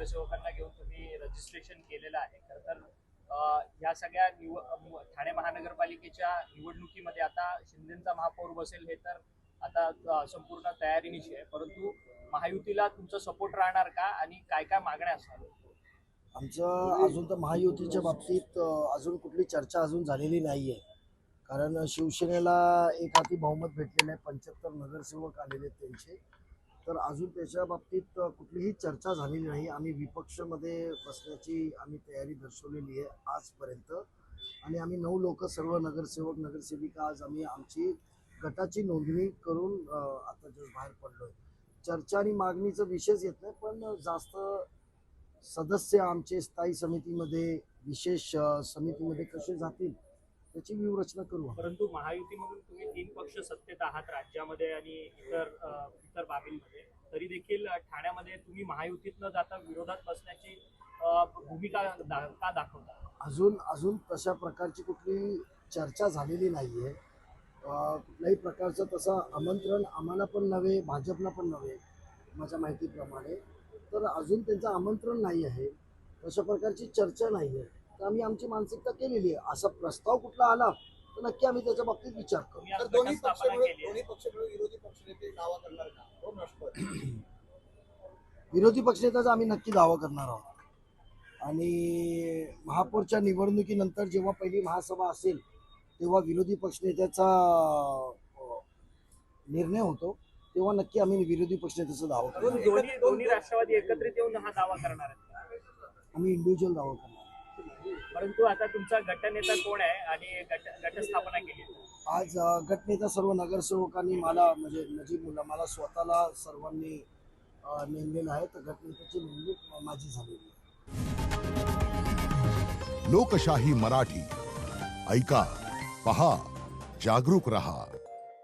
नगरसेवकांना घेऊन तुम्ही रजिस्ट्रेशन केलेलं आहे. खरं तर ह्या सगळ्या ठाणे महानगरपालिकेच्या निवडणुकीमध्ये आता शिंदेचा महापौर बसेल हे तर आता संपूर्ण तयारीनिशी आहे. परंतु महायुतीला तुमचा सपोर्ट राहणार का आणि काय काय मागण्या असणार? आमचं अजून तर महायुतीच्या बाबतीत अजून कुठली चर्चा अजून झालेली नाही आहे. कारण शिवसेनेला एक हाती बहुमत भेटलेलं आहे, 75 नगरसेवक आलेले आहेत त्यांचे. तर अजून त्याच्या बाबतीत कुठलीही चर्चा झालेली नाही. आम्ही विपक्षमध्ये बसण्याची आम्ही तयारी दर्शवलेली आहे आजपर्यंत. आणि आम्ही 9 लोक सर्व नगरसेवक नगरसेविका आज आम्ही आमची गटाची नोंदणी करून आता जस्ट बाहेर पडलो आहे. चर्चा आणि मागणीचं विशेष येत नाही, पण जास्त सदस्य आमचे स्थायी समितीमध्ये विशेष समितीमध्ये कसे जातील त्याची व्यूहरचना करू. परंतु महायुतीमधून तुम्ही 3 पक्ष सत्तेत आहात राज्यामध्ये आणि इतर बाबींमध्ये, तरी देखील ठाण्यामध्ये तुम्ही महायुतीत न जाता विरोधात बसण्याची भूमिका का दाखवता? अजून तशा प्रकारची कुठली चर्चा झालेली नाही आहे. कुठल्याही प्रकारचं तसं आमंत्रण आम्हाला पण नव्हे, भाजपला पण नव्हे माझ्या माहितीप्रमाणे. तर अजून त्यांचं आमंत्रण नाही आहे, तशा प्रकारची चर्चा नाही आहे. तर आम्ही आमची मानसिकता केलेली आहे. असा प्रस्ताव कुठला आला तर नक्की आम्ही त्याच्या बाबतीत विचार करू. दोन्ही पक्ष मिळून विरोधी पक्षनेते दावा करणार का? हो, राष्ट्रवादी विरोधी पक्षनेत्याचा आम्ही नक्की दावा करणार आहोत. आणि महापौरच्या निवडणुकीनंतर जेव्हा पहिली महासभा असेल तेव्हा विरोधी पक्षनेत्याचा निर्णय होतो, तेव्हा नक्की आम्ही विरोधी पक्षनेत्याचा दावा करणार. दोन्ही राष्ट्रवादी एकत्रित येऊन हा दावा करणार आहेत? आम्ही इंडिव्हिज्युअल दावा करणार. परंतु आता तुमचा गटनेता कोण आहे आणि गटस्थापना केली? आज गटनेता सर्व नगरसेवकांनी मला म्हणजे नजीबुल्ला मला स्वतःला सर्वांनी नेमलेलं आहे. तर गटनेत्याची नेमणूक माझी झालेली आहे. लोकशाही मराठी ऐका, पहा, जागरूक रहा.